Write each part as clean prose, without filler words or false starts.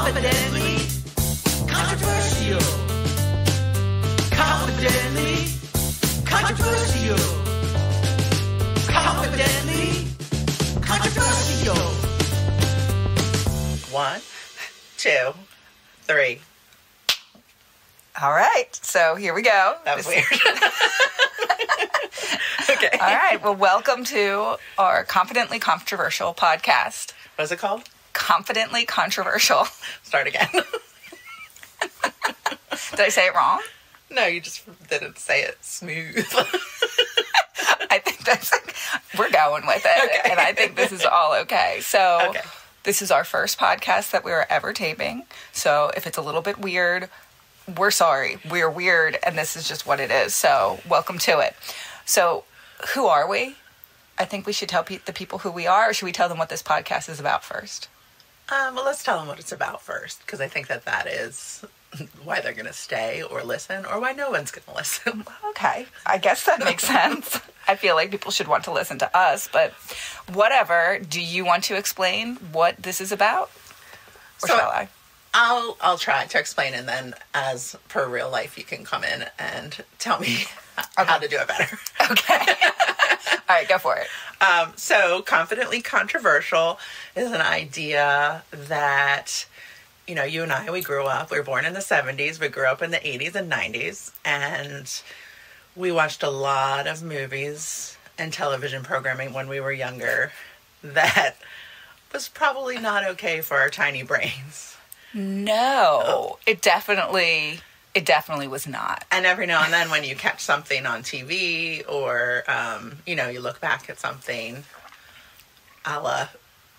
Confidently controversial. Confidently controversial. Confidently controversial. 1, 2, 3. All right, so here we go. That was weird. Okay. All right, well, welcome to our Confidently Controversial podcast. What's it called? Confidently Controversial. Start again. Did I say it wrong? No, you just didn't say it smooth. I think that's, we're going with it, Okay. and I think this is all okay. So Okay. This is our first podcast that we were ever taping, so if it's a little bit weird, we're sorry. We're weird, and this is just what it is, so welcome to it. So, who are we? I think we should tell the people who we are, or should we tell them what this podcast is about first? Well, let's tell them what it's about first, because I think that is why they're going to stay or listen, or why no one's going to listen. Okay, I guess that makes sense. I feel like people should want to listen to us, but whatever. Do you want to explain what this is about? Or So- shall I? I'll try to explain, and then as per real life, you can come in and tell me how to do it better. Okay. All right, go for it. So confidently controversial is an idea that, you know, you and I, we were born in the 70s, we grew up in the 80s and 90s, and we watched a lot of movies and television programming when we were younger that was probably not okay for our tiny brains. No, it definitely was not. And every now and then when you catch something on TV or, you look back at something a la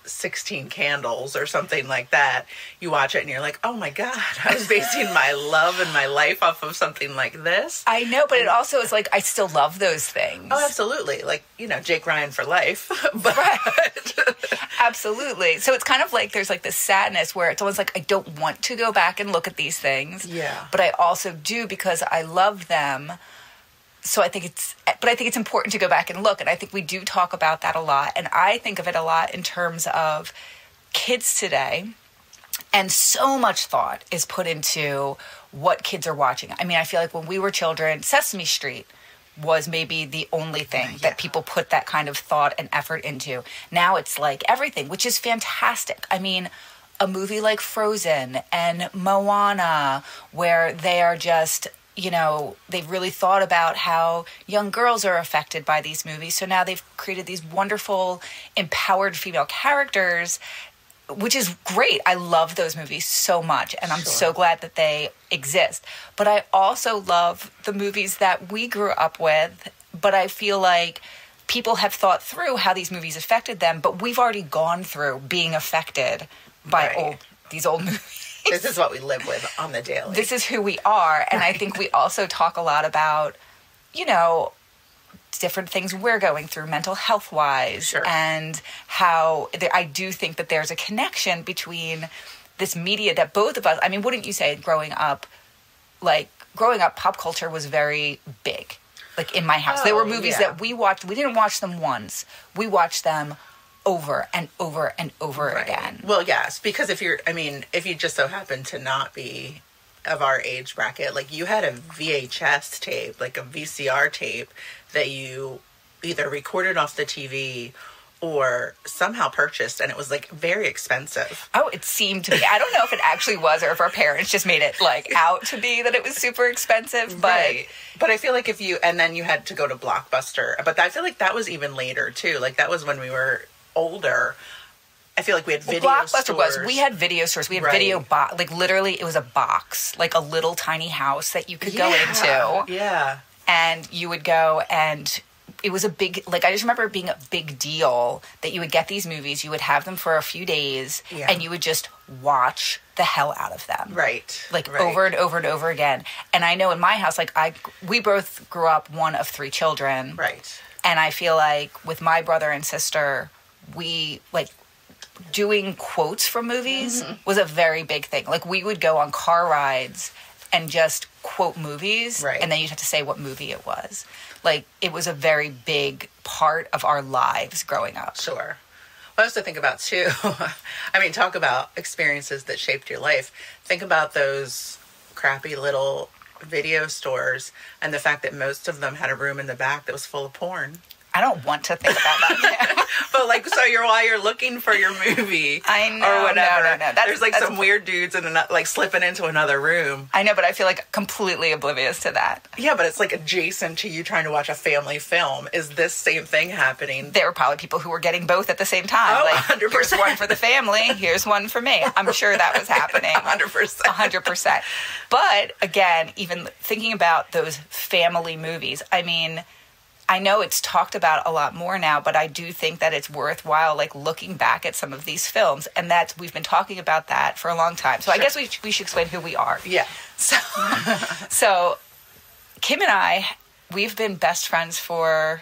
16 Candles or something like that, you watch it and you're like, oh my God, I was basing my love and my life off of something like this. I know, but it also is like, I still love those things. Oh, absolutely. Like, Jake Ryan for life. But Right. Absolutely. So it's kind of like there's like this sadness where it's almost like I don't want to go back and look at these things. Yeah. But I also do because I love them. So I think it's important to go back and look. And I think we do talk about that a lot. And I think of it a lot in terms of kids today. And so much thought is put into what kids are watching. I mean, I feel like when we were children, Sesame Street was maybe the only thing that people put that kind of thought and effort into. Now it's like everything, which is fantastic. I mean, a movie like Frozen and Moana, where they are just, they've really thought about how young girls are affected by these movies. So now they've created these wonderful, empowered female characters, which is great. I love those movies so much, and I'm so glad that they exist. But I also love the movies that we grew up with, but I feel like people have thought through how these movies affected them, but we've already gone through being affected by these old movies. This is what we live with on the daily. This is who we are, and I think we also talk a lot about, different things we're going through mental health wise, and how I do think that there's a connection between this media that both of us, I mean, wouldn't you say growing up, pop culture was very big, like in my house. There were movies that we watched. We didn't watch them once. We watched them over and over and over again. Well, yes, because if you just so happen to not be of our age bracket, like you had a VHS tape, like a VCR tape that you either recorded off the TV or somehow purchased, and it was like very expensive. Oh, it seemed to be. I don't know if it actually was or if our parents just made it like out to be that it was super expensive, but But I feel like and then you had to go to Blockbuster, but I feel like that was even later too. Like that was when we were older. I feel like we had video stores. We had video stores. We had video box. Like literally, it was a box, like a little tiny house that you could go into. Yeah. And you would go, and it was a big, like I just remember it being a big deal that you would get these movies, you would have them for a few days, and you would just watch the hell out of them. Over and over and over again. And I know in my house, like we both grew up one of 3 children. Right. And I feel like with my brother and sister, we doing quotes from movies was a very big thing. Like we would go on car rides and just quote movies, and then you'd have to say what movie it was. Like it was a very big part of our lives growing up. Sure. I also think about, too, I mean, talk about experiences that shaped your life. Think about those crappy little video stores and the fact that most of them had a room in the back that was full of porn. I don't want to think about that. But like, so while you're looking for your movie, I know, or whatever, no. There's like some weird dudes in like slipping into another room. I know, but I feel like completely oblivious to that. Yeah, but it's like adjacent to you trying to watch a family film. Is this same thing happening? There were probably people who were getting both at the same time. Oh, like, 100%. Here's one for the family. Here's one for me. I'm sure that was happening. 100%. 100%. But again, even thinking about those family movies, I mean, I know it's talked about a lot more now, but I do think that it's worthwhile, like, looking back at some of these films, and we've been talking about that for a long time. So sure. I guess we should explain who we are. Yeah. So Kim and I, we've been best friends for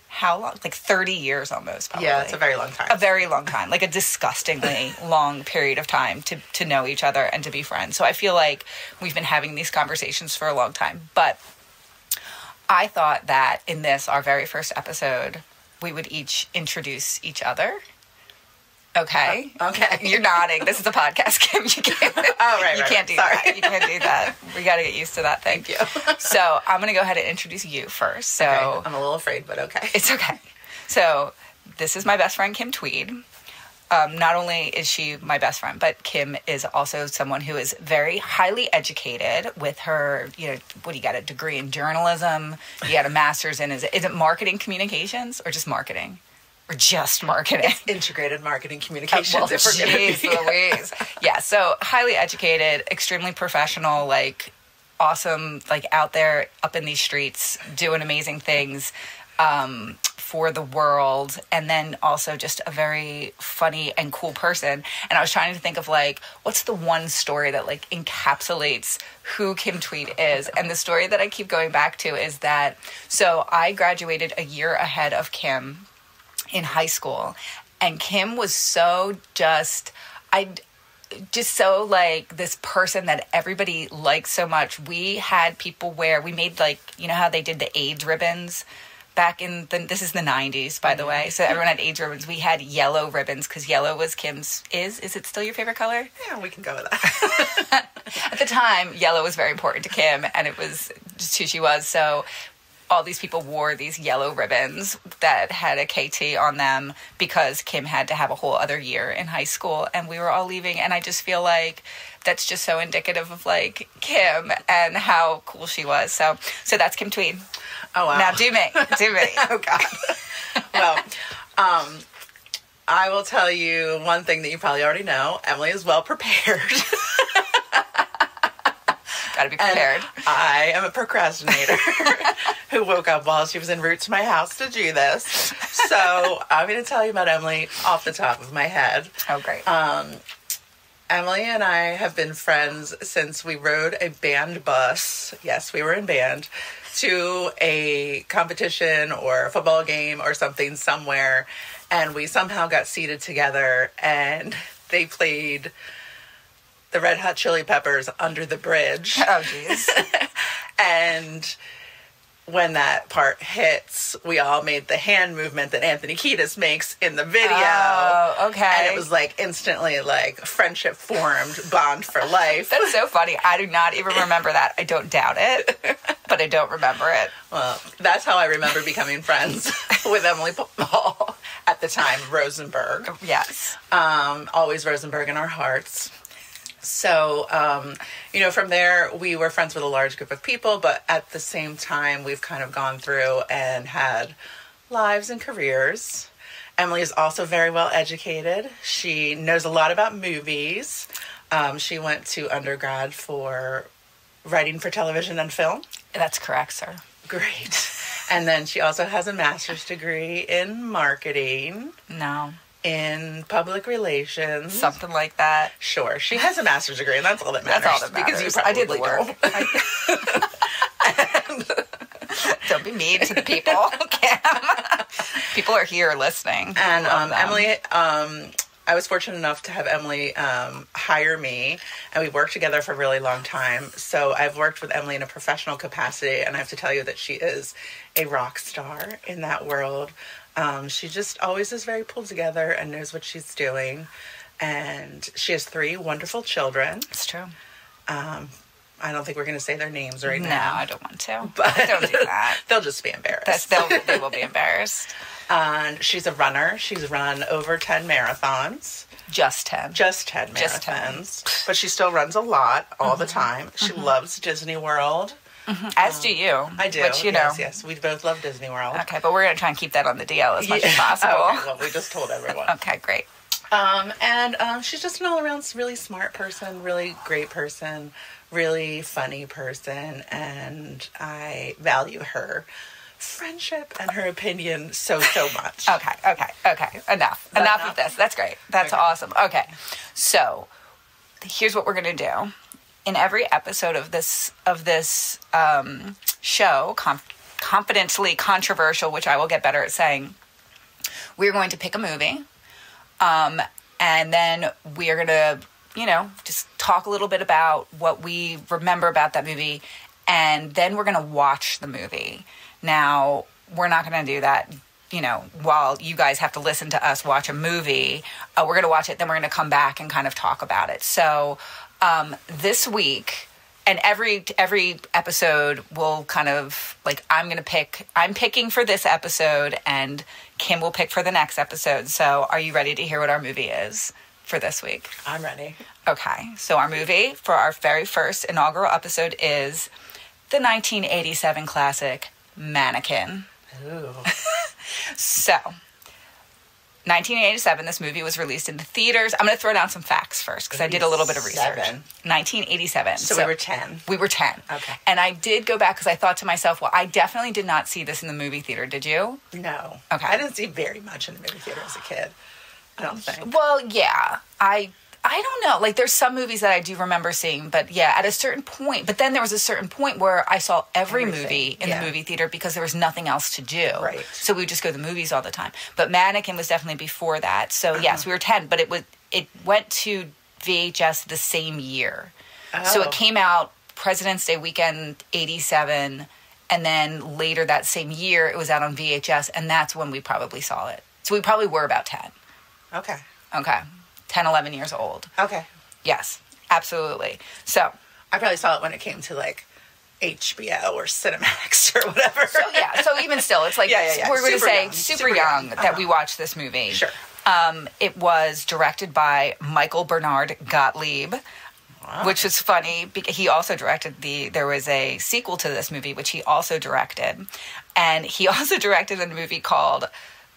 how long? Like 30 years almost, probably. Yeah, it's a very long time. A very long time. Like a disgustingly long period of time to know each other and to be friends. So I feel like we've been having these conversations for a long time. But I thought that in this, our very first episode, we would each introduce each other. Okay. Okay. You're nodding. This is a podcast, Kim. You can't. You can't do Sorry. that. You can't do that. We got to get used to that thing. Thank you. So I'm going to go ahead and introduce you first. So okay. I'm a little afraid, but okay. It's okay. So this is my best friend, Kim Tweed. Not only is she my best friend, but Kim is also someone who is very highly educated with her, what do you got, a degree in journalism? You got a master's in, is it marketing communications or just marketing? Or just marketing? It's integrated marketing communications. Jeez Louise. Yeah, so highly educated, extremely professional, like awesome, like out there, up in these streets, doing amazing things. For the world, and then also just a very funny and cool person. And I was trying to think of like, what's the one story that like encapsulates who Kim Tweed is? And the story that I keep going back to is that, so I graduated a year ahead of Kim in high school, and Kim was so just so like this person that everybody liked so much. We had people we made like, you know how they did the AIDS ribbons back in this is the 90s, by the way. So everyone had AIDS ribbons. We had yellow ribbons because yellow was Kim's. Is it still your favorite color? Yeah, we can go with that. At the time, yellow was very important to Kim, and it was just who she was. So all these people wore these yellow ribbons that had a KT on them because Kim had to have a whole other year in high school, and we were all leaving. And I just feel like that's just so indicative of like Kim and how cool she was. So that's Kim Tweed. Oh, wow. Now do me. Oh, God. Well, I will tell you one thing that you probably already know. Emily is well prepared. Gotta be prepared. And I am a procrastinator who woke up while she was en route to my house to do this. So I'm going to tell you about Emily off the top of my head. Oh, great. Emily and I have been friends since we rode a band bus. Yes, we were in band. To a competition or a football game or something somewhere, and we somehow got seated together, and they played the Red Hot Chili Peppers Under the Bridge. Oh, jeez. And when that part hits, we all made the hand movement that Anthony Kiedis makes in the video. Oh, okay. And it was like instantly like friendship formed, bond for life. That's so funny. I do not even remember that. I don't doubt it, but I don't remember it. Well, that's how I remember becoming friends with Emily Paul at the time, Rosenberg. Yes. Always Rosenberg in our hearts. So, from there, we were friends with a large group of people, but at the same time, we've kind of gone through and had lives and careers. Emily is also very well educated. She knows a lot about movies. She went to undergrad for writing for television and film. That's correct, sir. Great. And then she also has a master's degree in marketing. No. In public relations. Something like that. Sure. She has a master's degree, and that's all that matters. That's all that matters. Because you probably I did the work. Don't be mean to the people, Kim. People are here listening. And Emily, I was fortunate enough to have Emily hire me, and we worked together for a really long time. So I've worked with Emily in a professional capacity, and I have to tell you that she is a rock star in that world. She just always is very pulled together and knows what she's doing. And she has 3 wonderful children. It's true. I don't think we're going to say their names right No, now. I don't want to. But Don't do that. They'll just be embarrassed. They will be embarrassed. And she's a runner. She's run over 10 marathons. Just 10. Just 10 marathons. Just 10. But she still runs a lot all the time. She loves Disney World. As do you. I do. Which, Yes. We both love Disney World. Okay, but we're going to try and keep that on the DL as much as possible. Okay, well, we just told everyone. Okay, great. And she's just an all-around really smart person, really great person, really funny person, and I value her friendship and her opinion so much. Okay. Enough of this. That's great. That's awesome. Okay. So, here's what we're going to do. In every episode of this show, Confidentially Controversial, which I will get better at saying, we're going to pick a movie. And then we are going to, just talk a little bit about what we remember about that movie. And then we're going to watch the movie. Now, we're not going to do that, while you guys have to listen to us watch a movie. We're going to watch it, then we're going to come back and kind of talk about it. So, this week, and every episode will kind of, I'm picking for this episode, and Kim will pick for the next episode. So are you ready to hear what our movie is for this week? I'm ready. Okay. So our movie for our very first inaugural episode is the 1987 classic Mannequin. Ooh. So, 1987, this movie was released in the theaters. I'm going to throw down some facts first because I did a little bit of research. 1987. So we were 10. We were 10. Okay. And I did go back because I thought to myself, well, I definitely did not see this in the movie theater. Did you? No. Okay. I didn't see very much in the movie theater as a kid. I don't think. Well, yeah. I don't know. There's some movies that I do remember seeing, but yeah, at a certain point. But then there was a certain point where I saw every movie in the movie theater because there was nothing else to do. Right. So we would just go to the movies all the time. But Mannequin was definitely before that. So yes, we were 10, but it went to VHS the same year. Oh. So it came out President's Day weekend 87, and then later that same year it was out on VHS, and that's when we probably saw it. So we probably were about 10. Okay. 10, 11 years old. Okay. Yes, absolutely. So I probably saw it when it came to HBO or Cinemax or whatever. So even still, it's we're going to say super young that we watched this movie. Sure. It was directed by Michael Bernard Gottlieb, which was funny because he also directed there was a sequel to this movie, which he also directed. And he also directed a movie called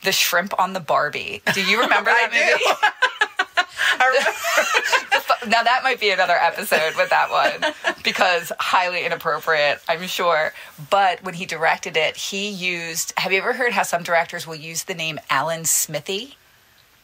The Shrimp on the Barbie. Do you remember that movie? Now that might be another episode with that one because highly inappropriate, I'm sure. But when he directed it, he used, have you ever heard how some directors will use the name Alan Smithy?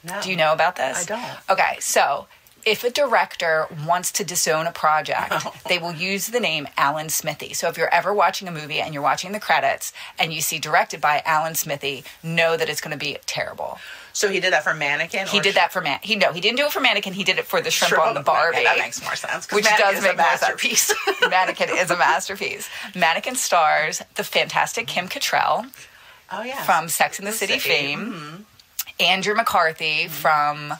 No. Do you know about this? I don't. Okay, so if a director wants to disown a project, they will use the name Alan Smithy. So if you're ever watching a movie and you're watching the credits and you see directed by Alan Smithy, know that it's going to be terrible. So he did that for Mannequin? He did that for he didn't do it for Mannequin. He did it for The Shrimp on the Barbie. Okay, that makes more sense. Which does make more sense. Mannequin is a masterpiece. Mannequin stars the fantastic Kim Cattrall. Oh, yeah. From Sex and the City fame. Mm-hmm. Andrew McCarthy from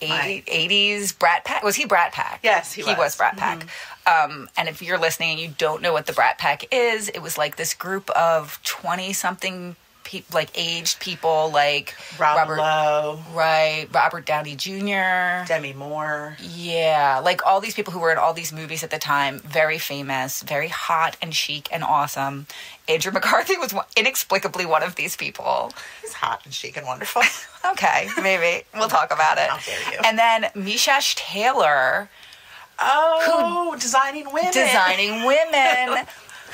80s Brat Pack. Was he Brat Pack? Yes, he was. He was Brat Pack. Mm-hmm. And if you're listening and you don't know what the Brat Pack is, it was this group of 20-something aged people Robert Lowe. Right. Robert Downey Jr. Demi Moore. Yeah. All these people who were in all these movies at the time. Very famous. Very hot and chic and awesome. Andrew McCarthy was inexplicably one of these people. He's hot and chic and wonderful. Okay. Maybe. We'll talk about it. How dare you. And then Mishash Taylor. Oh, Designing Women.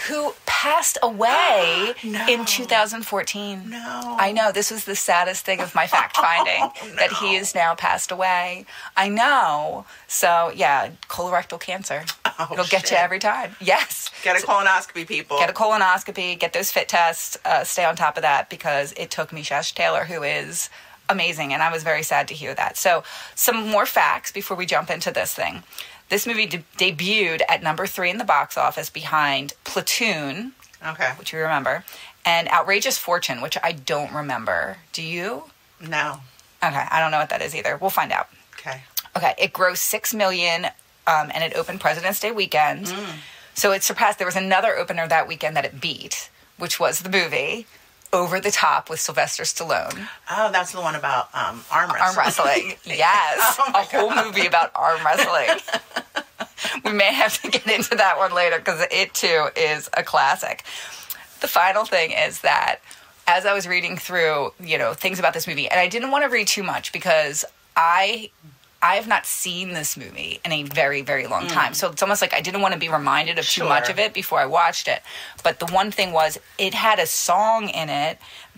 Who passed away in 2014. No. I know. This was the saddest thing of my fact-finding, that he is now passed away. I know. So, yeah, colorectal cancer. It'll get you every time. Yes. Get a colonoscopy, people. Get a colonoscopy. Get those fit tests. Stay on top of that because it took Mishash Taylor, who is amazing, and I was very sad to hear that. So, some more facts before we jump into this thing. This movie debuted at number 3 in the box office behind Platoon, Okay. which you remember, and Outrageous Fortune, which I don't remember. Do you? No. Okay, I don't know what that is either. We'll find out. Okay. Okay, it grossed $6 million, and it opened President's Day weekend. So it surpassed. There was another opener that weekend that it beat, which was the movie Over the Top with Sylvester Stallone. Oh, that's the one about arm wrestling. Arm wrestling. Yes. Oh my a whole movie about arm wrestling. We may have to get into that one later because it too is a classic. The final thing is that as I was reading through, things about this movie, and I didn't want to read too much because I have not seen this movie in a very, very long time. So it's almost like I didn't want to be reminded of too much of it before I watched it. But the one thing was it had a song in it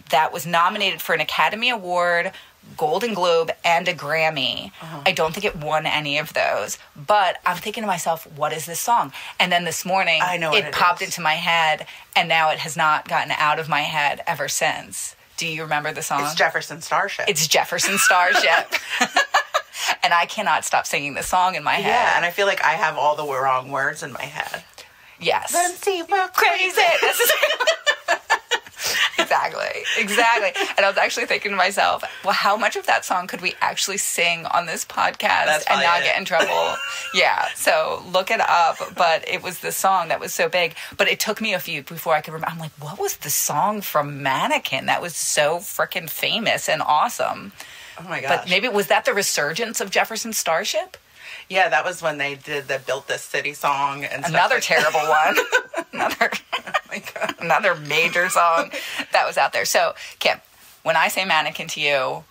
that was nominated for an Academy Award, Golden Globe, and a Grammy. I don't think it won any of those. But I'm thinking to myself, what is this song? And then this morning, it popped into my head, and now it has not gotten out of my head ever since. Do you remember the song? It's Jefferson Starship. It's Jefferson Starship. And I cannot stop singing the song in my head. Yeah, and I feel like I have all the wrong words in my head. Yes. Let's see, we're crazy. Exactly. And I was actually thinking to myself, well, how much of that song could we actually sing on this podcast and not get in trouble? Yeah, so look it up. But it was the song that was so big. But it took me a few before I could remember. I'm like, what was the song from Mannequin that was so freaking famous and awesome? Oh my gosh. But maybe, was that the resurgence of Jefferson Starship? Yeah, that was when they did the Built This City song. And another terrible one. Oh my God. Another major song that was out there. So, Kim, when I say Mannequin to you,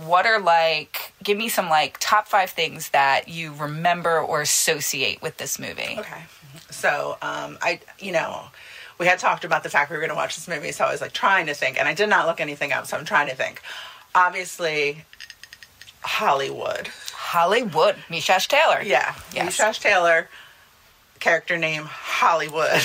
what are give me some top 5 things that you remember or associate with this movie. Okay. So, we had talked about the fact we were going to watch this movie, so I was trying to think, and I did not look anything up, so I'm trying to think. Obviously, Hollywood. Mishash Taylor. Yeah. Yes. Mishash Taylor, character name Hollywood.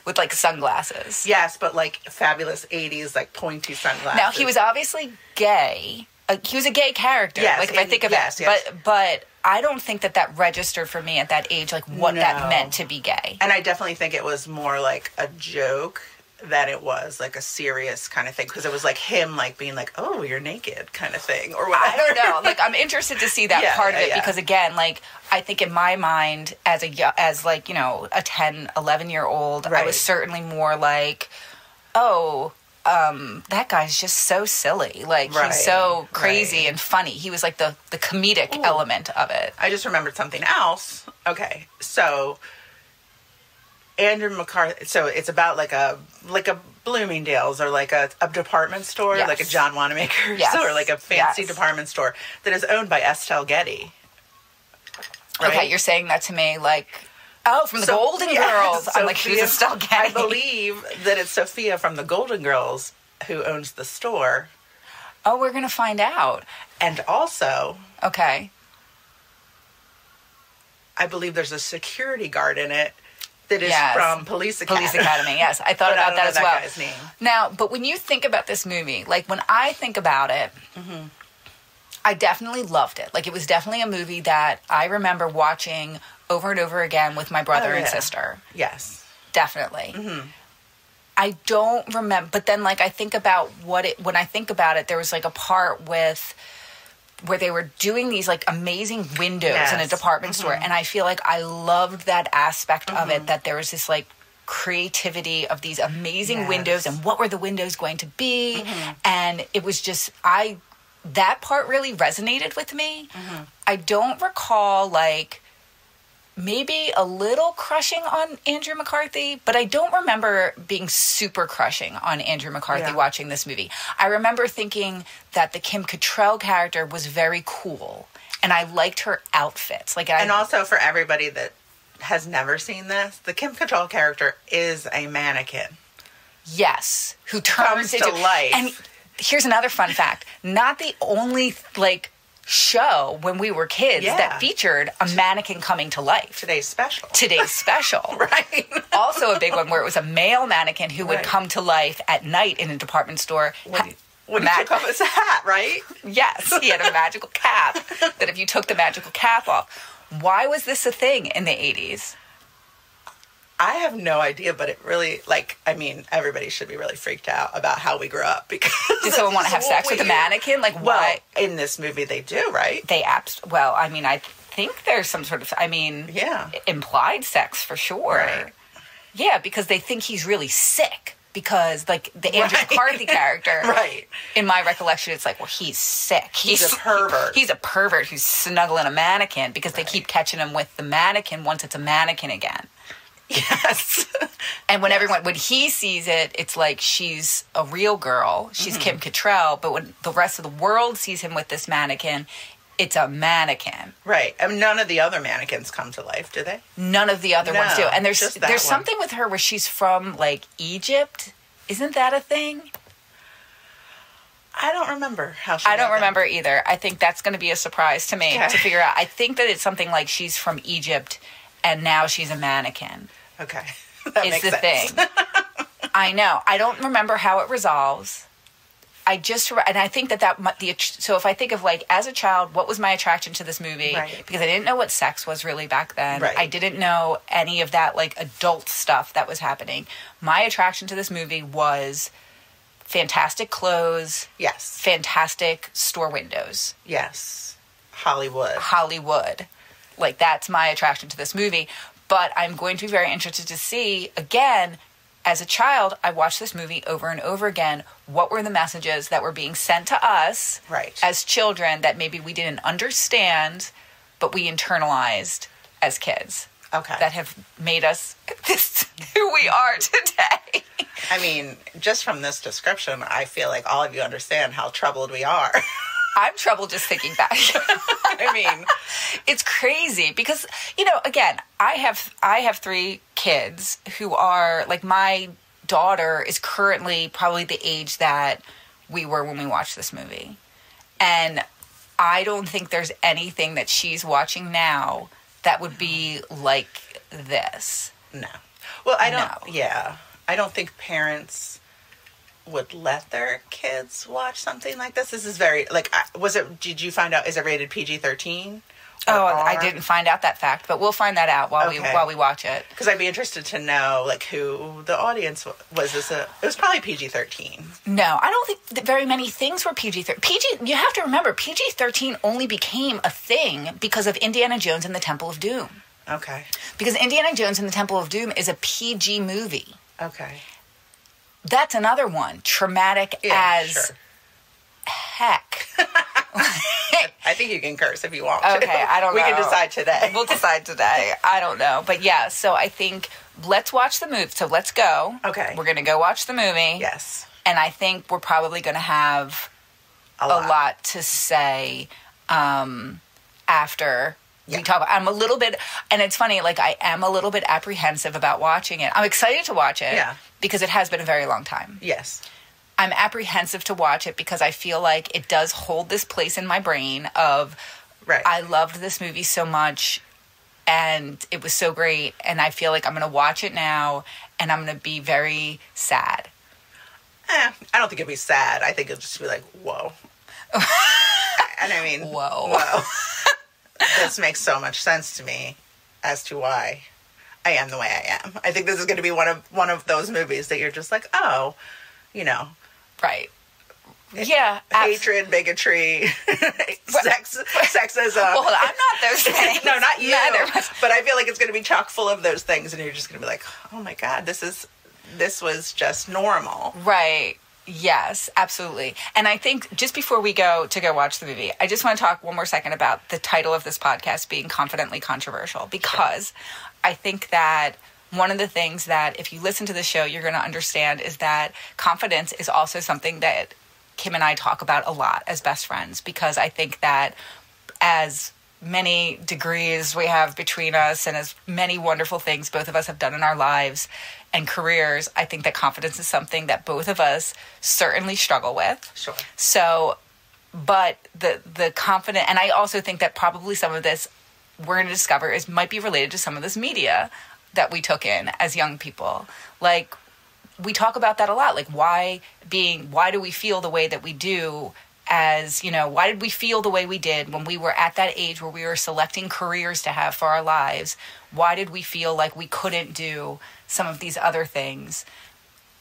With sunglasses. Yes, but fabulous 80s, pointy sunglasses. Now, he was obviously gay. He was a gay character. Yes. If I think of it. Yes. But I don't think that registered for me at that age, what that meant to be gay. And I definitely think it was more a joke than it was a serious kind of thing, because it was him being oh, you're naked kind of thing or whatever. I don't know. I'm interested to see that part of it because again, I think in my mind as a 10, 11-year-old, right. I was certainly more that guy's just so silly. Right. He's so crazy and funny. He was the comedic element of it. I just remembered something else. Okay, so Andrew McCarthy. So it's about a Bloomingdale's or a department store, yes. a John Wanamaker's or a fancy department store that is owned by Estelle Getty. Right? Okay, you're saying that to me from the Golden Girls. I'm who's Estelle Getty? I believe that it's Sophia from the Golden Girls who owns the store. Oh, we're gonna find out. And also, okay, I believe there's a security guard in it that is from Police Academy. Police Academy, yes. I thought about that as well. That guy's name. Now, but when you think about this movie, when I think about it, I definitely loved it. It was definitely a movie that I remember watching over and over again with my brother and sister. Yes. Definitely. Mm-hmm. I don't remember, but then I think about when I think about it, there was a part where they were doing these amazing windows in a department store, and I feel I loved that aspect of it, that there was this creativity of these amazing windows, and what were the windows going to be, and it was just that part really resonated with me. I don't recall maybe a little crushing on Andrew McCarthy, but I don't remember being super crushing on Andrew McCarthy watching this movie. I remember thinking that the Kim Cattrall character was very cool, and I liked her outfits. And also for everybody that has never seen this, the Kim Cattrall character is a mannequin. Yes, who turns into life. And here's another fun fact: not the only show when we were kids that featured a mannequin coming to life. Today's special. Right. Also a big one where it was a male mannequin who would come to life at night in a department store. When he took off his hat, right? Yes, he had a magical cap that if you took the magical cap off. Why was this a thing in the 80s? I have no idea, but it really, like, I mean, everybody should be really freaked out about how we grew up because... Does someone want to have sex with a mannequin? Like, why? Well, in this movie they do, right? Well, I mean, I think there's some sort of, Yeah. implied sex for sure. Right. Yeah, because they think he's really sick. Because, like, the Andrew McCarthy character, Right. in my recollection, it's like, well, he's sick. He's a pervert. He's a pervert who's snuggling a mannequin because they keep catching him with the mannequin once it's a mannequin again. Yes. And when when he sees it, it's like she's a real girl. She's Kim Cattrall. But when the rest of the world sees him with this mannequin, it's a mannequin. Right. I mean, none of the other mannequins come to life, do they? None of the other ones do. And there's just that one. something with her where she's from, like, Egypt. Isn't that a thing? I don't remember how she I don't got remember either. I think that's going to be a surprise to me to figure out. I think that it's something like she's from Egypt and now she's a mannequin. that. Okay. That Is makes the sense. thing. I know. I don't remember how it resolves. And I think so if I think of, like, as a child, what was my attraction to this movie? Right. Because I didn't know what sex was really back then. Right. I didn't know any of that, like, adult stuff that was happening. My attraction to this movie was fantastic clothes. Yes. Fantastic store windows. Yes. Hollywood. Like, that's my attraction to this movie. But I'm going to be very interested to see, again, as a child, I watched this movie over and over again. What were the messages that were being sent to us as children that maybe we didn't understand, but we internalized as kids? Okay. That have made us who we are today. I mean, just from this description, I feel like all of you understand how troubled we are. I'm troubled just thinking back. I mean, it's crazy because, again, I have 3 kids who are, like, my daughter is currently probably the age that we were when we watched this movie. And I don't think there's anything that she's watching now that would be like this. no. Well, I don't, yeah. I don't think parents would let their kids watch something like this. This is very, like, did you find out, is it rated PG-13? Oh, I didn't find out that fact, but we'll find that out while we watch it. Because I'd be interested to know, like, who the audience was. It was probably PG-13. No, I don't think that very many things were PG-13. You have to remember, PG-13 only became a thing because of Indiana Jones and the Temple of Doom. Okay. Because Indiana Jones and the Temple of Doom is a PG movie. Okay. That's another one. Traumatic as heck. I think you can curse if you want to. Okay, I don't know. We can decide today. We'll decide today. I don't know. But yeah, so I think let's watch the movie. So let's go. Okay. We're going to go watch the movie. Yes. And I think we're probably going to have a lot to say after we talk. I'm a little bit, and it's funny, like, I am a little bit apprehensive about watching it. I'm excited to watch it because it has been a very long time. Yes. I'm apprehensive to watch it because I feel like it does hold this place in my brain of, I loved this movie so much and it was so great, and I feel like I'm going to watch it now and I'm going to be very sad. I don't think it'll be sad. I think it'll just be like, whoa. And I mean, whoa. This makes so much sense to me as to why I am the way I am. I think this is going to be one of those movies that you're just like, oh, Right. Yeah. Hatred, bigotry, sexism. Well, I'm not those things. No, not you. Neither. But I feel like it's going to be chock full of those things, and you're just going to be like, oh my God, this was just normal. Right. Yes, absolutely. And I think just before we go watch the movie, I just want to talk one more second about the title of this podcast being Confidently Controversial, because I think that one of the things that if you listen to the show, you're going to understand is that confidence is also something that Kim and I talk about a lot as best friends, because I think that as many degrees we have between us and as many wonderful things both of us have done in our lives and careers, I think that confidence is something that both of us certainly struggle with. Sure. So, but the confident, and I also think that probably some of this we're going to discover might be related to some of this media that we took in as young people. Like, we talk about that a lot. Like, why do we feel the way that we do as, you know, why did we feel the way we did when we were at that age where we were selecting careers to have for our lives? Why did we feel like we couldn't do some of these other things?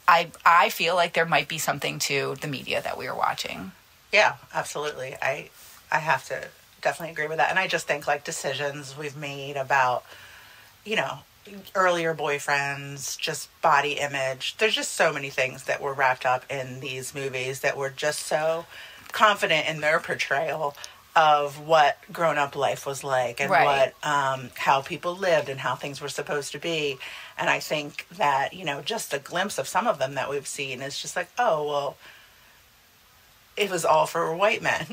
I feel like there might be something to the media that we are watching. Yeah, absolutely. I have to definitely agree with that. And I just think like decisions we've made about, you know, earlier boyfriends, just body image. There's just so many things that were wrapped up in these movies that were just so confident in their portrayal of what grown-up life was like and what how people lived and how things were supposed to be. And I think that, you know, just a glimpse of some of them that we've seen is just like, oh, well, it was all for white men.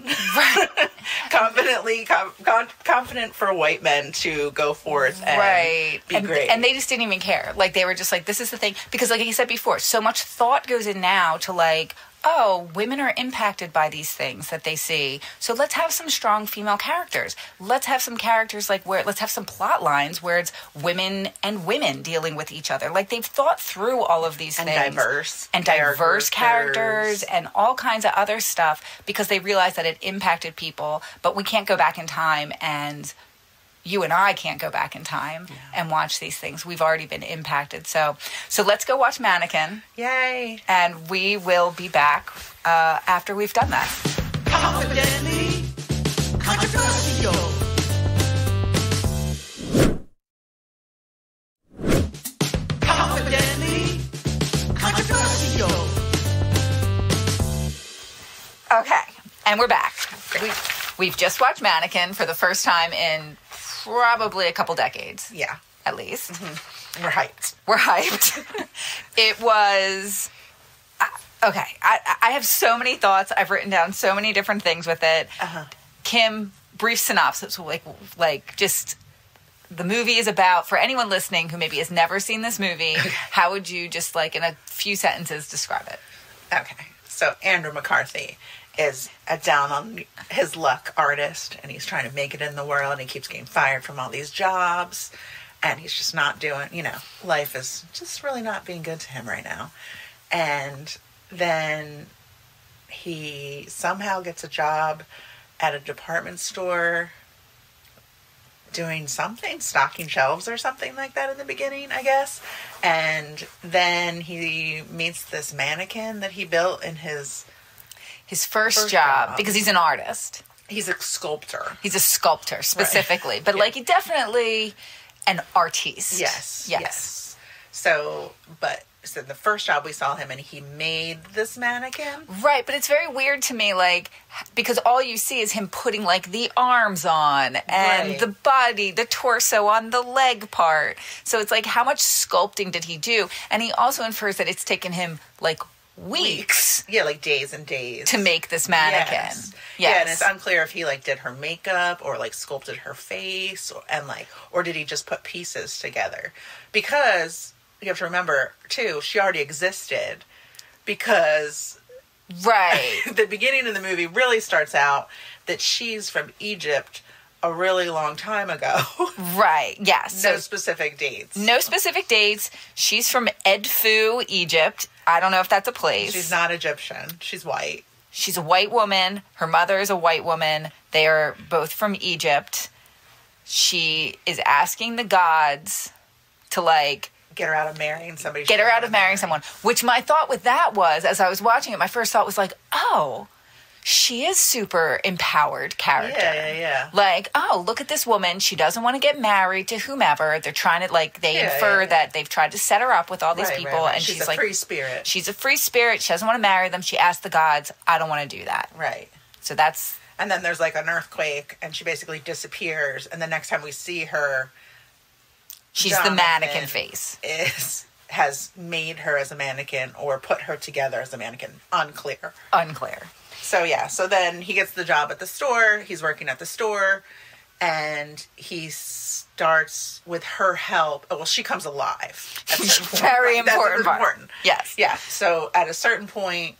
Confident for white men to go forth and be great. And they just didn't even care. Like, they were just like, this is the thing. Because like you said before, so much thought goes in now to like, oh, women are impacted by these things that they see. So let's have some strong female characters. Let's have some characters like let's have some plot lines where it's women and women dealing with each other. Like, they've thought through all of these things. And diverse characters and all kinds of other stuff because they realize that it impacted people. But we can't go back in time, and you and I can't go back in time and watch these things. We've already been impacted. So let's go watch Mannequin. Yay. And we will be back after we've done that. Confidently controversial. Confidently controversial. Okay, and we're back. We've just watched Mannequin for the first time in probably a couple decades. Yeah. At least. Mm-hmm. We're hyped. It was... okay, I have so many thoughts. I've written down so many different things with it. Kim, brief synopsis. Like just... the movie is about, for anyone listening who maybe has never seen this movie, how would you just, like, in a few sentences, describe it? Okay. So Andrew McCarthy is a down on his luck artist, and he's trying to make it in the world, and he keeps getting fired from all these jobs, and he's just not doing, you know, life is just really not being good to him right now. And then he somehow gets a job at a department store doing something, stocking shelves or something like that in the beginning, I guess. And then he meets this mannequin that he built in his first job, because he's an artist. He's a sculptor. He's a sculptor, specifically. Right. But, like, he definitely an artiste. Yes. So the first job we saw him, and he made this mannequin. Right, but it's very weird to me, like, because all you see is him putting, like, the arms on and the body, the torso on the leg part. So it's like, how much sculpting did he do? And he also infers that it's taken him, like, weeks. Yeah, like days and days. To make this mannequin. Yes. Yeah, and it's unclear if he, like, did her makeup or, like, sculpted her face or did he just put pieces together? Because you have to remember, too, she already existed because... Right. The beginning of the movie really starts out that she's from Egypt a really long time ago. Right, yeah. No specific dates. No specific dates. She's from Edfu, Egypt. I don't know if that's a place. She's not Egyptian. She's white. She's a white woman. Her mother is a white woman. They are both from Egypt. She is asking the gods to, like... Get her out of marrying somebody. Get her out of marrying someone. Which my thought with that was, as I was watching it, my first thought was like, oh... she is super empowered character. Yeah. Like, oh, look at this woman. She doesn't want to get married to whomever. They're trying to, like, they infer that they've tried to set her up with all these people. Right. And she's like, free spirit. She's a free spirit. She doesn't want to marry them. She asked the gods, I don't want to do that. Right. So that's... And then there's, like, an earthquake, and she basically disappears. And the next time we see her... She's Jonathan the mannequin face. Has made her as a mannequin or put her together as a mannequin. Unclear. So then he gets the job at the store. He's working at the store, and he starts with her help. Oh, well, she comes alive. Very important. That's important. Yes. Yeah. So at a certain point,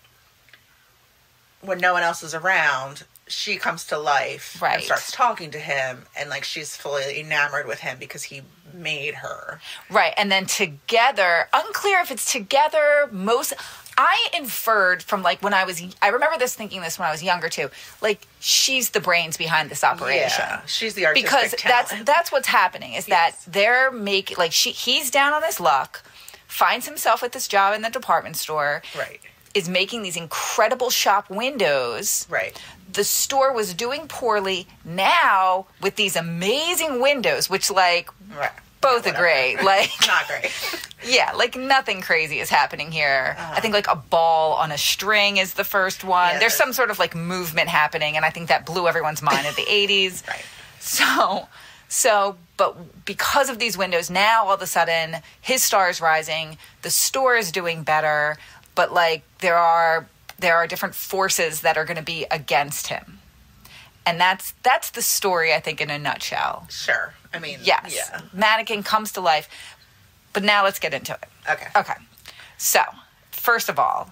when no one else is around, she comes to life and starts talking to him, and, like, she's fully enamored with him because he made her. Right. And then together, unclear if it's together, I inferred from, like, I remember thinking this when I was younger, too. Like, she's the brains behind this operation. Yeah, she's the artistic because talent. that's what's happening, is that they're making, like, he's down on his luck, finds himself at this job in the department store. Right. Is making these incredible shop windows. Right. The store was doing poorly. Now, with these amazing windows, which, like, both agree. Like, not great. Yeah, like, nothing crazy is happening here. I think, like, a ball on a string is the first one. Yeah, there's some sort of, like, movement happening, and I think that blew everyone's mind at the 80s. Right. But because of these windows, now, all of a sudden, his star is rising. The store is doing better. But, like, there are different forces that are going to be against him. And that's the story, I think, in a nutshell. Sure. I mean, yes. Yeah. Mannequin comes to life. But now let's get into it. Okay. So, first of all,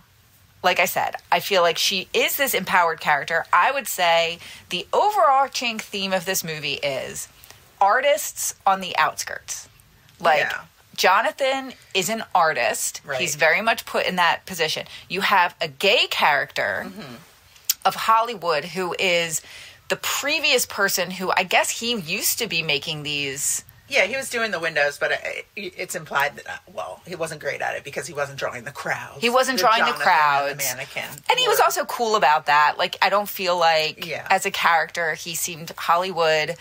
like I said, I feel like she is this empowered character. I would say the overarching theme of this movie is artists on the outskirts. Like, Jonathan is an artist. Right. He's very much put in that position. You have a gay character of Hollywood who is the previous person who, I guess he used to be making these. Yeah, he was doing the windows, but it's implied that, he wasn't great at it because he wasn't drawing the crowds. He wasn't drawing the crowds. And the mannequin. And he was also cool about that. Like, I don't feel like, as a character, Hollywood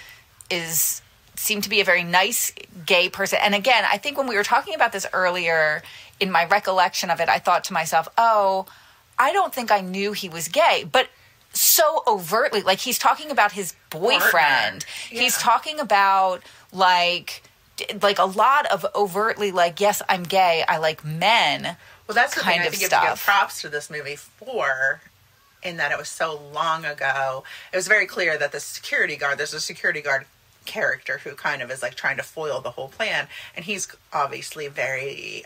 seemed to be a very nice gay person. And again, I think when we were talking about this earlier, in my recollection of it, I thought to myself, I don't think I knew he was gay. But so overtly, like, he's talking about his boyfriend. Yeah. He's talking about, like a lot of overtly, like, yes, I'm gay, I like men. Well, that's the thing I think you have to give props to this movie for, in that it was so long ago. It was very clear that there's a security guard character who kind of is, like, trying to foil the whole plan, and he's obviously very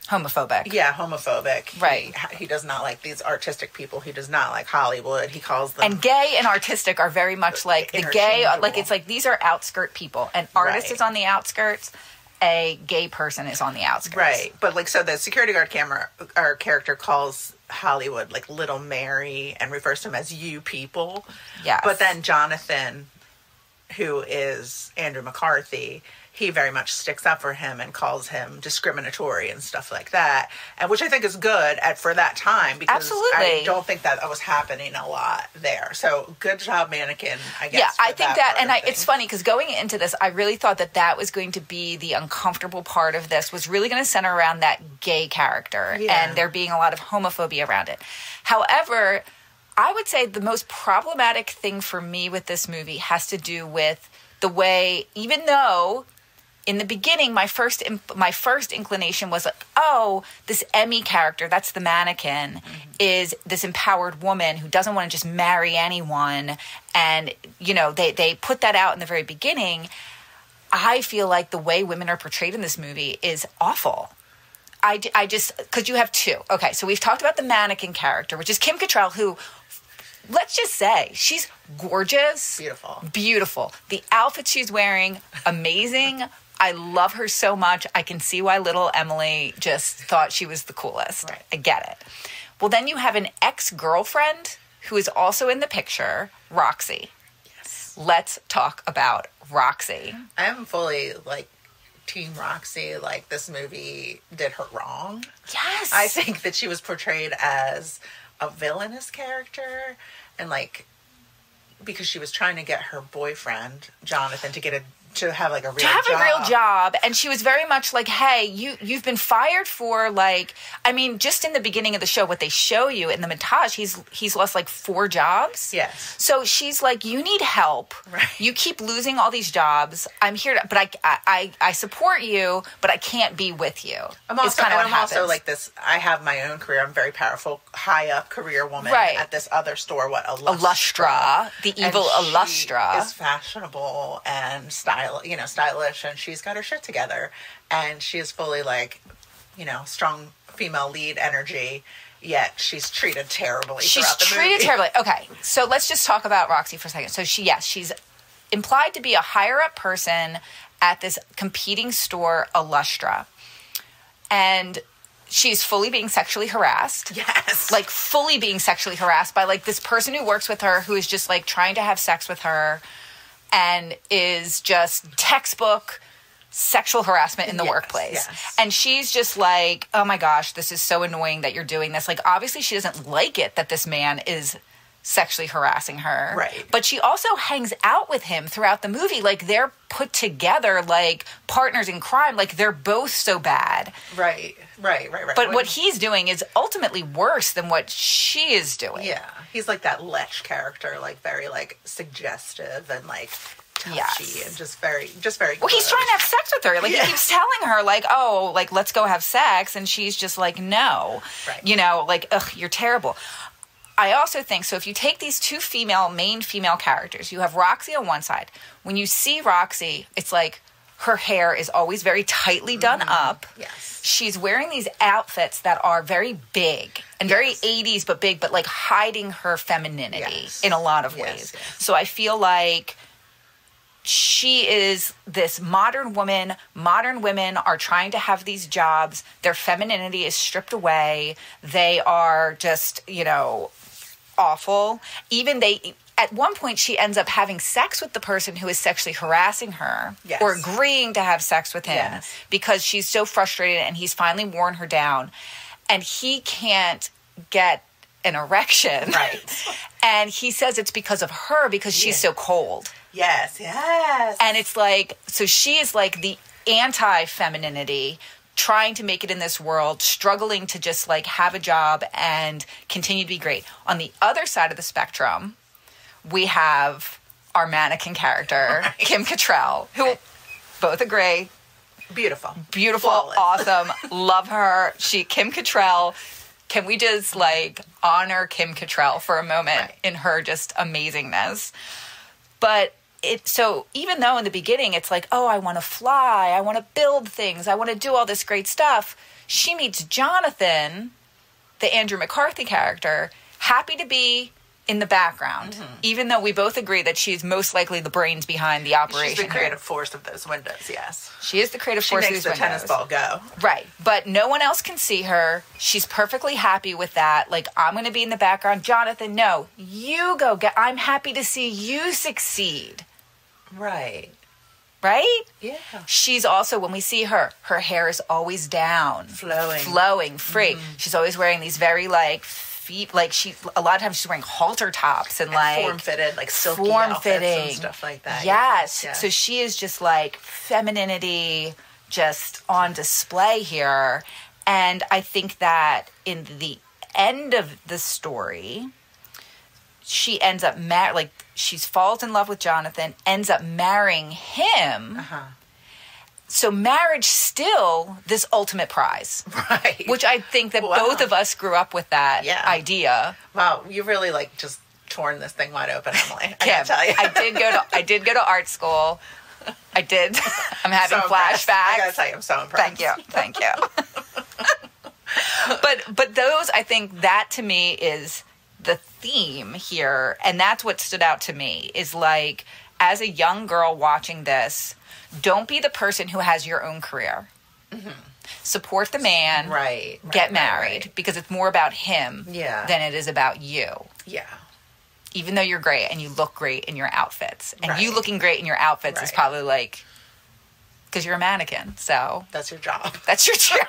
homophobic. Yeah, homophobic. Right. He does not like these artistic people. He does not like Hollywood. He calls them... And gay and artistic are very much like the gay, like, it's like these are outskirt people. An artist is on the outskirts, a gay person is on the outskirts. Right. But, like, so the security guard character calls Hollywood, like, Little Mary, and refers to him as you people. Yes. But then Jonathan, who is Andrew McCarthy, he very much sticks up for him and calls him discriminatory and stuff like that, and which I think is good for that time, because absolutely. I don't think that was happening a lot there. So good job, Mannequin, I guess. Yeah, I think that, and it's funny because going into this, I really thought that was going to be the uncomfortable part of this, was really going to center around that gay character and there being a lot of homophobia around it. However, I would say the most problematic thing for me with this movie has to do with the way, even though in the beginning, my first inclination was like, this Emmy character, that's the mannequin, is this empowered woman who doesn't want to just marry anyone. And, they put that out in the very beginning. I feel like the way women are portrayed in this movie is awful. I just, because you have two. Okay, so we've talked about the mannequin character, which is Kim Cattrall, who, let's just say, she's gorgeous. Beautiful. The outfit she's wearing, amazing. I love her so much. I can see why little Emily just thought she was the coolest. Right. I get it. Well, then you have an ex-girlfriend who is also in the picture, Roxy. Yes. Let's talk about Roxy. I am fully, like, Team Roxy. Like, this movie did her wrong. Yes. I think that she was portrayed as a villainous character, and, like, because she was trying to get her boyfriend, Jonathan, to have like a real job. And she was very much like, hey, you've been fired for, like, I mean, just in the beginning of the show, what they show you in the montage, he's lost like 4 jobs. Yes. So she's like, you need help. Right. You keep losing all these jobs. I'm here but I support you, but I can't be with you. I'm also like this, I have my own career. I'm a very powerful, high up career woman at this other store, Illustra, the evil Illustra. Is fashionable and stylish, and she's got her shit together, and she is fully, like, strong female lead energy, yet she's treated terribly. She's treated terribly. Okay, so let's just talk about Roxy for a second. So she's implied to be a higher up person at this competing store, Illustra, and she's fully being sexually harassed. Yes. Like, fully being sexually harassed by, like, this person who works with her who is just, like, trying to have sex with her and is just textbook sexual harassment in the workplace. Yes. And she's just like, oh my gosh, this is so annoying that you're doing this. Like, obviously she doesn't like it that this man is sexually harassing her. Right. But she also hangs out with him throughout the movie. Like, they're put together like partners in crime. Like, they're both so bad. Right. But what he's doing is ultimately worse than what she is doing. Yeah. He's like that Lech character, like very like suggestive and like touchy and just very Well, he's trying to have sex with her. Like, he keeps telling her, like, oh, like, let's go have sex. And she's just like, no. Right. You know, like, ugh, you're terrible. I also think, so if you take these two main female characters, you have Roxy on one side. When you see Roxy, it's like her hair is always very tightly done up. Yes. She's wearing these outfits that are very big and very 80s, but big, but like hiding her femininity in a lot of ways. Yes. So I feel like she is this modern woman. Modern women are trying to have these jobs. Their femininity is stripped away. They are just, you know, awful. At one point, she ends up having sex with the person who is sexually harassing her or agreeing to have sex with him because she's so frustrated and he's finally worn her down and he can't get an erection. Right. And he says it's because of her because she's so cold. Yes. And it's like, so she is like the anti-femininity, trying to make it in this world, struggling to just like have a job and continue to be great. On the other side of the spectrum, we have our mannequin character, Kim Cattrall, who both agree. Beautiful. Flawless. Awesome. Love her. Kim Cattrall. Can we just like honor Kim Cattrall for a moment in her just amazingness? But so even though in the beginning it's like, oh, I want to fly, I want to build things, I want to do all this great stuff, she meets Jonathan, the Andrew McCarthy character, happy to be in the background, even though we both agree that she's most likely the brains behind the operation. She's the creative force of those windows, yes. She is the creative force of those windows. She makes the tennis ball go. Right. But no one else can see her. She's perfectly happy with that. Like, I'm going to be in the background. Jonathan, no, you go. I'm happy to see you succeed. Right. Right? Yeah. She's also, when we see her hair is always down. Flowing, free. She's always wearing these very, like, feet, like a lot of times she's wearing halter tops and like form-fitted, like silky outfits and stuff like that. Yes. So she is just like femininity just on display here. And I think that in the end of the story, she ends up she falls in love with Jonathan, ends up marrying him. So marriage still this ultimate prize. Right. Which I think that both of us grew up with that idea. Wow, you really like just torn this thing wide open, Emily. I Kim, gotta tell you. I did go to art school. I did. I'm having flashbacks. I gotta tell you, I'm so impressed. Thank you. But those, I think that to me is the theme here, and that's what stood out to me is like, as a young girl watching this, don't be the person who has your own career. Support the man. Right. Get married because it's more about him than it is about you. Yeah. Even though you're great and you look great in your outfits. And you looking great in your outfits is probably like, because you're a mannequin. So that's your job. That's your job.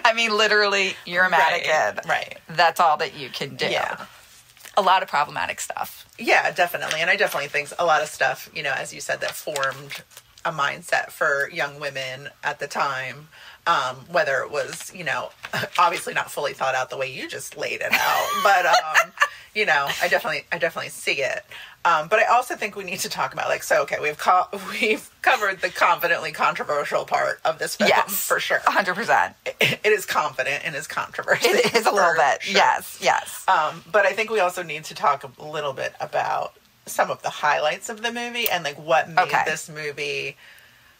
I mean, literally, you're a mannequin. Right. That's all that you can do. Yeah. A lot of problematic stuff. Yeah, definitely. And I definitely think a lot of stuff, you know, as you said, that formed a mindset for young women at the time, whether it was, you know, obviously not fully thought out the way you just laid it out, but, you know, I definitely see it. But I also think we need to talk about, like, so, okay, we've covered the confidently controversial part of this film, for sure. 100%. It is confident and is controversial. It is a little bit, sure. Yes. But I think we also need to talk a little bit about some of the highlights of the movie and, like, what made this movie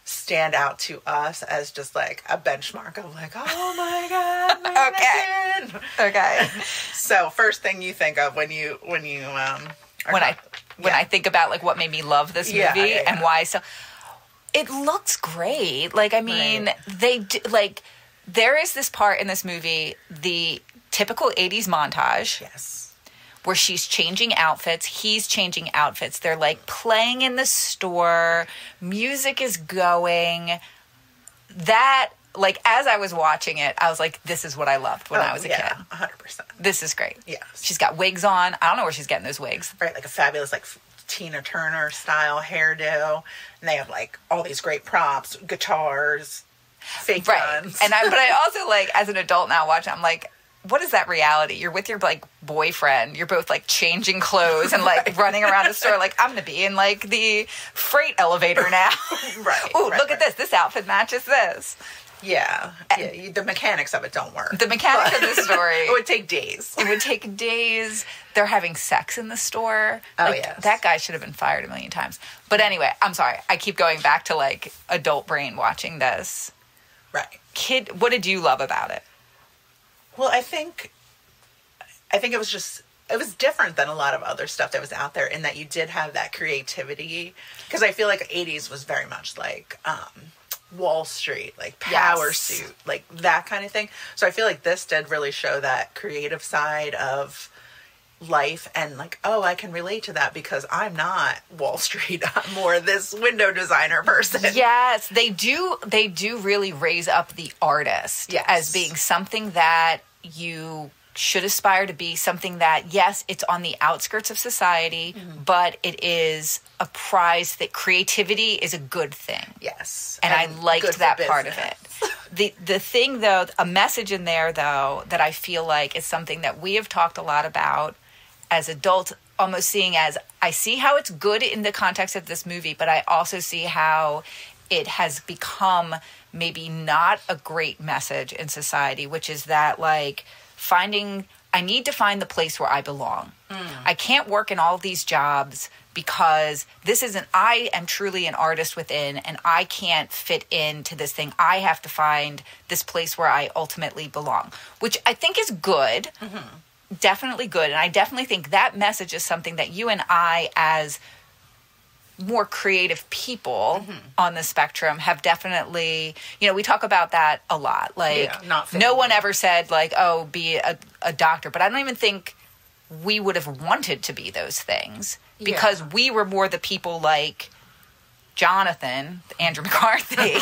stand out to us as just, like, a benchmark of, like, oh, my God, Mannequin! Okay. So, first thing you think of when I think about like what made me love this movie and why, so it looks great. Like, I mean, they do, like there is this part in this movie, the typical 80s montage. Yes. Where she's changing outfits, he's changing outfits. They're like playing in the store, music is going. That, like, as I was watching it, I was like, this is what I loved when I was a kid. 100%. This is great. Yes. She's got wigs on. I don't know where she's getting those wigs. Right, like a fabulous, like, Tina Turner style hairdo. And they have, like, all these great props, guitars, fake guns. But I also, like, as an adult now watching, I'm like, what is that reality? You're with your, like, boyfriend. You're both, like, changing clothes and, like, running around the store. Like, I'm going to be in, like, the freight elevator now. Right. Ooh, look at this. This outfit matches this. Yeah. The mechanics of it don't work. The mechanics of the story. It would take days. It would take days. They're having sex in the store. Oh, like, yes. That guy should have been fired a million times. But anyway, I'm sorry. I keep going back to, like, adult brain watching this. Right. Kid, what did you love about it? Well, I think it was different than a lot of other stuff that was out there in that you did have that creativity. Because I feel like 80s was very much like Wall Street, like Power Suit, like that kind of thing. So I feel like this did really show that creative side of life and like, oh, I can relate to that because I'm not Wall Street. I'm more this window designer person. Yes, they do really raise up the artist as being something that you should aspire to be, something that, yes, it's on the outskirts of society, but it is a prize that creativity is a good thing. Yes. And I liked that part of it. The thing, though, a message in there, though, that I feel like is something that we have talked a lot about as adults, almost seeing as, I see how it's good in the context of this movie, but I also see how it has become maybe not a great message in society, which is that, like, I need to find the place where I belong. I can't work in all of these jobs because I am truly an artist within and I can't fit into this thing. I have to find this place where I ultimately belong, which I think is good. Definitely good. And I definitely think that message is something that you and I, as more creative people on the spectrum, have definitely, we talk about that a lot. Like, no one ever said, like, oh, be a doctor. But I don't even think we would have wanted to be those things because we were more the people like Jonathan, Andrew McCarthy,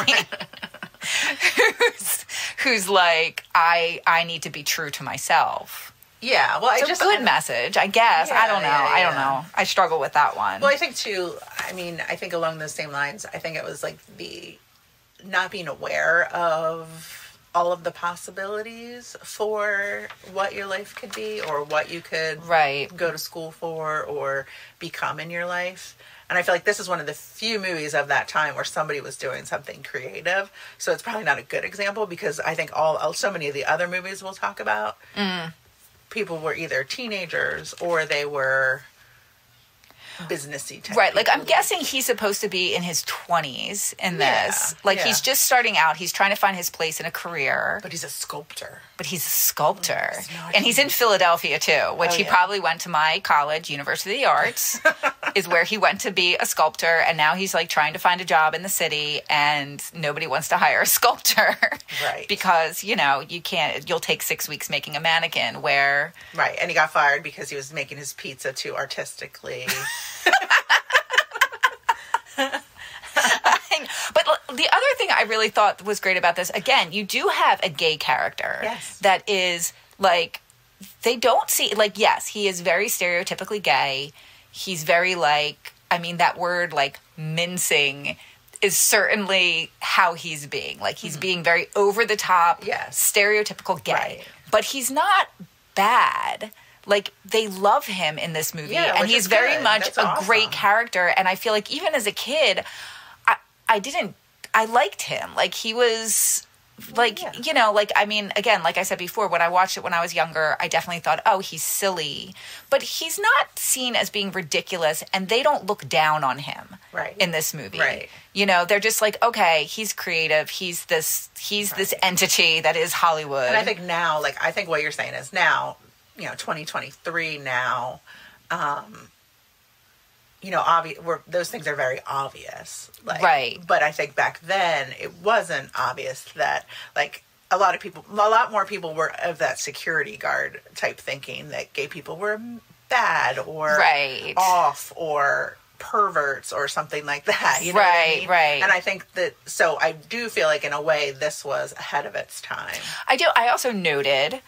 who's like, I need to be true to myself. Yeah, well, it's a good message, I guess. I don't know. I don't know. I struggle with that one. Well, I think too, I think along those same lines, I think it was like the not being aware of all of the possibilities for what your life could be or what you could go to school for or become in your life. And I feel like this is one of the few movies of that time where somebody was doing something creative. So it's probably not a good example because I think so many of the other movies we'll talk about, people were either teenagers or they were businessy type. Right. Like, I'm guessing he's supposed to be in his 20s in this. Like, he's just starting out. He's trying to find his place in a career. But he's a sculptor. And he's in Philadelphia, too, which he probably went to my college, University of the Arts, is where he went to be a sculptor. And now he's, like, trying to find a job in the city, and nobody wants to hire a sculptor. Right. Because, you'll take 6 weeks making a mannequin where... Right. And he got fired because he was making his pizza too artistically... But the other thing I really thought was great about this, again, you do have a gay character that is, like, they don't see, like, yes, he is very stereotypically gay. He's very, like, that word, like, mincing is certainly how he's being. Like, he's being very over-the-top, stereotypical gay. Right. But he's not bad. Like, they love him in this movie, and he's very much a great character. And I feel like even as a kid, I liked him. Like, he was, like, again, like I said before, when I watched it when I was younger, I definitely thought, oh, he's silly. But he's not seen as being ridiculous, and they don't look down on him in this movie. Right. They're just like, okay, he's creative. He's this entity that is Hollywood. And I think now, like, what you're saying is now, 2023 now, those things are very obvious. Like, but I think back then it wasn't obvious that, like, a lot more people were of that security guard type thinking that gay people were bad or off or perverts or something like that. You know what I mean? Right. And I think that, so I do feel like in a way this was ahead of its time. I do. I also noted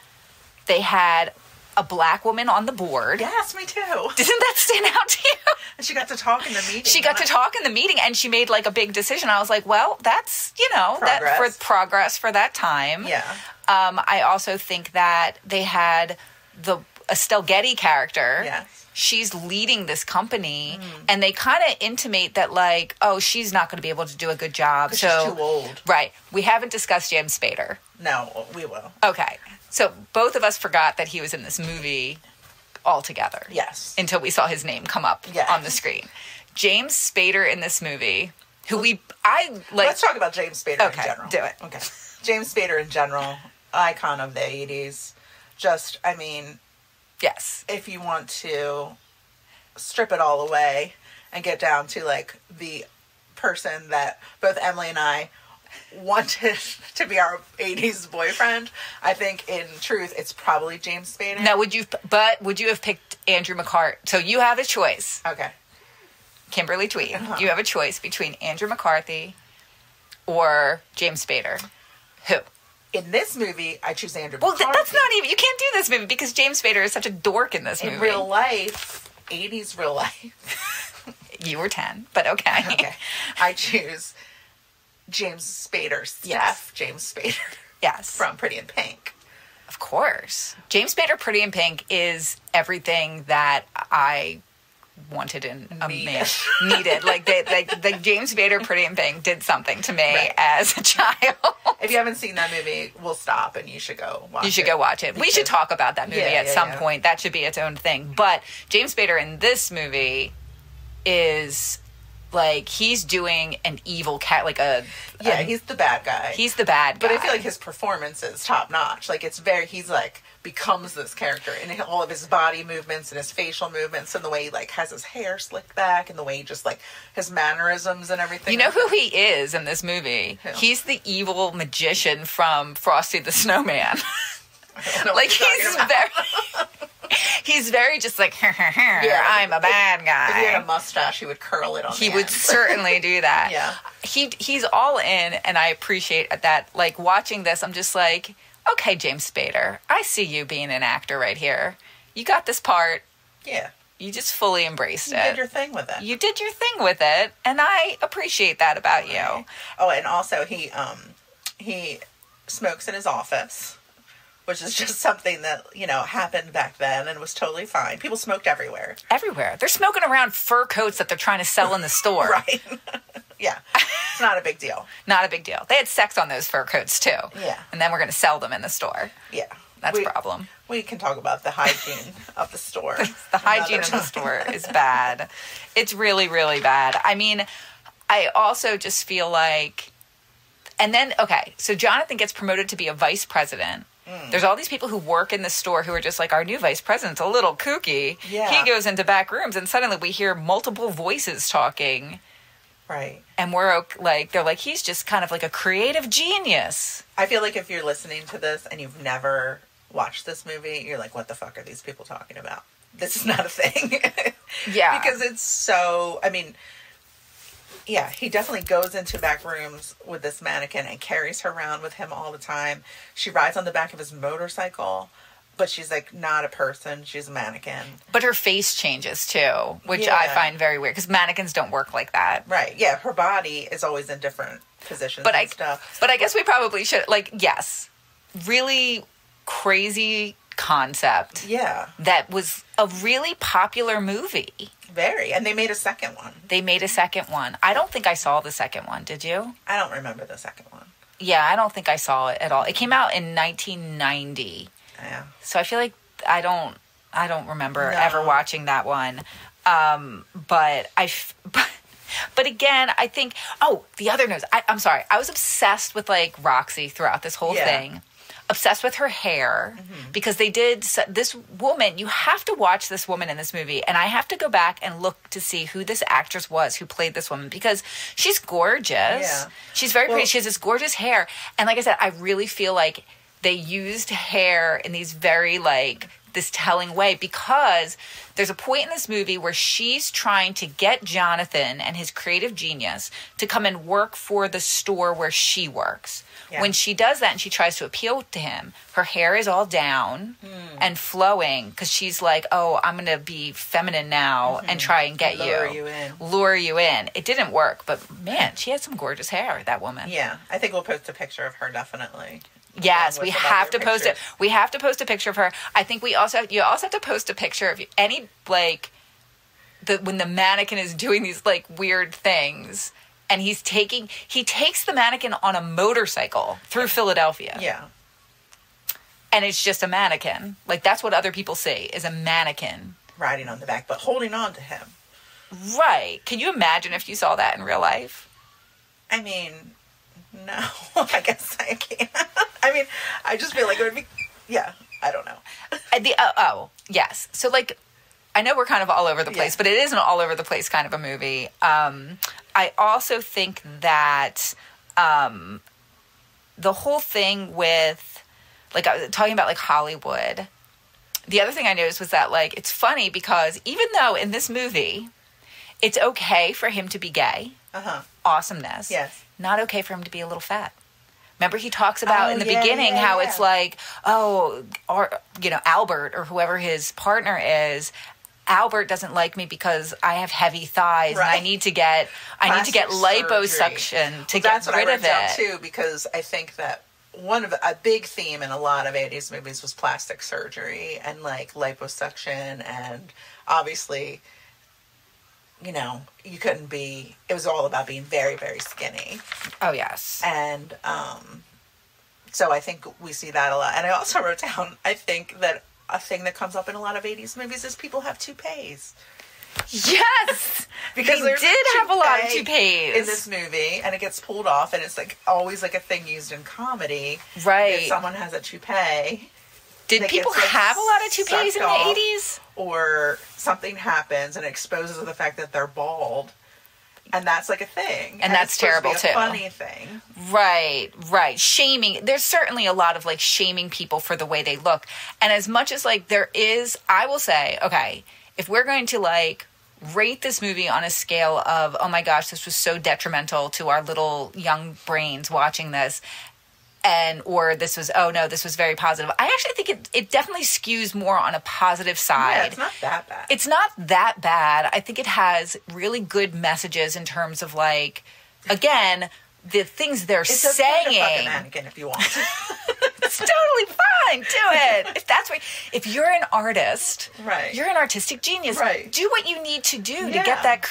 they had a black woman on the board. Yes, me too. Doesn't that stand out to you? And she got to talk in the meeting. She got to talk in the meeting, and she made like a big decision. I was like, well, that's, Progress. that for progress for that time. Yeah. I also think that they had the Estelle Getty character. Yes. She's leading this company, and they kind of intimate that, like, oh, she's not going to be able to do a good job. So she's too old. Right. We haven't discussed James Spader. No, we will. Okay. So both of us forgot that he was in this movie altogether. Yes. Until we saw his name come up on the screen. James Spader in this movie, Let's talk about James Spader in general. Do it. Okay. James Spader in general, icon of the 80s. Just, I mean, yes. If you want to strip it all away and get down to like the person that both Emily and I wanted to be our 80s boyfriend, I think in truth it's probably James Spader. Now would you have picked Andrew McCarthy? So you have a choice. Okay. Kimberly Tweed. You have a choice between Andrew McCarthy or James Spader. Who? In this movie, I choose Andrew McCarthy. Well, that's not even... You can't do this movie because James Spader is such a dork in this movie. In real life, 80s real life. You were 10, but okay. Okay. I choose James Spader. Yes. James Spader. Yes. From Pretty in Pink. Of course. James Spader, Pretty in Pink is everything that I wanted in a man. Needed. Like the James Spader, Pretty in Pink did something to me as a child. If you haven't seen that movie, we'll stop and you should go watch it. You should go watch it. We should talk about that movie at some point. That should be its own thing. But James Spader in this movie is like, he's doing an evil cat, like he's the bad guy. He's the bad guy. But I feel like his performance is top notch. Like he's like becomes this character in all of his body movements and his facial movements and the way he like has his hair slicked back and the way he just like his mannerisms and everything. You know who he is in this movie? Who? He's the evil magician from Frosty the Snowman. Like he's very just like, I'm a bad guy. If he had a mustache, he would curl it on He would certainly do that. Yeah. He's all in, and I appreciate that. Like, watching this, I'm just like, okay, James Spader, I see you being an actor right here. You got this part. Yeah. You just fully embraced it. You did your thing with it. You did your thing with it, and I appreciate that about you. Oh, and also he smokes in his office, which is just something that, happened back then and was totally fine. People smoked everywhere. Everywhere. They're smoking around fur coats that they're trying to sell in the store. Right. Yeah. It's not a big deal. Not a big deal. They had sex on those fur coats, too. Yeah. And then we're going to sell them in the store. Yeah. That's a problem. We can talk about the hygiene of the store. The hygiene of the store is bad. It's really, really bad. I mean, I also just feel like... And then, okay, so Jonathan gets promoted to be a vice president. There's all these people who work in the store who are just like, our new vice president's a little kooky. Yeah. He goes into back rooms, and suddenly we hear multiple voices talking. Right. And we're like, they're like, he's just kind of like a creative genius. I feel like if you're listening to this and you've never watched this movie, you're like, what the fuck are these people talking about? This is not a thing. Yeah. Because it's so, I mean... Yeah, he definitely goes into back rooms with this mannequin and carries her around with him all the time. She rides on the back of his motorcycle, but she's like not a person. She's a mannequin. But her face changes too, which I find very weird because mannequins don't work like that. Right. Yeah, her body is always in different positions and stuff. But I guess we probably should, yes, really crazy concept. Yeah. That was a really popular movie. Very. And they made a second one. I don't think I saw the second one. Did you? I don't remember the second one. Yeah, I don't think I saw it at all. It came out in 1990. Yeah. So I feel like I don't remember ever watching that one. But again, I think, the other news. I'm sorry. I was obsessed with like Roxy throughout this whole thing. obsessed with her hair because they did this woman. You have to watch this woman in this movie, and I have to go back and look to see who this actress was who played this woman because she's gorgeous. Yeah. She's very pretty. She has this gorgeous hair, and like I said, I really feel like they used hair in these very like this telling way because there's a point in this movie where she's trying to get Jonathan and his creative genius to come and work for the store where she works. Yeah. When she does that and she tries to appeal to him, her hair is all down and flowing because she's like, oh, I'm going to be feminine now and try and get lure you in. It didn't work, but man, she had some gorgeous hair, that woman. Yeah, I think we'll post a picture of her definitely. Yes, we have to post it. We have to post a picture of her. I think you also have to post a picture of any like when the mannequin is doing these like weird things and he takes the mannequin on a motorcycle through Philadelphia. Yeah. And it's just a mannequin. Like that's what other people see is a mannequin riding on the back but holding on to him. Right. Can you imagine if you saw that in real life? I mean, no, I guess I can't. I mean, I just feel like it would be, yeah, I don't know. Yes. So, like, I know we're kind of all over the place, but it is an all over the place kind of a movie. I also think that the whole thing with, like, I was talking about, like, Hollywood, the other thing I noticed was that, like, it's funny because even though in this movie, it's okay for him to be gay, awesomeness. Yes. Not okay for him to be a little fat. Remember he talks about in the beginning how it's like, or Albert or whoever his partner is, Albert doesn't like me because I have heavy thighs and I need to get liposuction to get rid of it. That's too, because I think that a big theme in a lot of 80s movies was plastic surgery and like liposuction, and obviously, you know, you couldn't be, it was all about being very, very skinny. Oh, yes. And so I think we see that a lot. And I also wrote down, I think that a thing that comes up in a lot of 80s movies is people have toupees. Yes! Because they did have a lot of toupees in this movie, and it gets pulled off, and it's like always like a thing used in comedy. Right. If someone has a toupee. Did people have a lot of toupees in the 80s? Or something happens and exposes the fact that they're bald. And that's like a thing. And that's terrible too. A funny thing. Right. Shaming. There's certainly a lot of like shaming people for the way they look. And as much as like there is, I will say, okay, if we're going to like rate this movie on a scale of, oh my gosh, this was so detrimental to our little young brains watching this, or this was very positive. I actually think it definitely skews more on a positive side. Yeah, it's not that bad. It's not that bad. I think it has really good messages in terms of like, again, the things they're saying. It's a fucking mannequin if you want. It's totally fine. Do it. If you're an artist, right? You're an artistic genius. Right. Do what you need to do to get that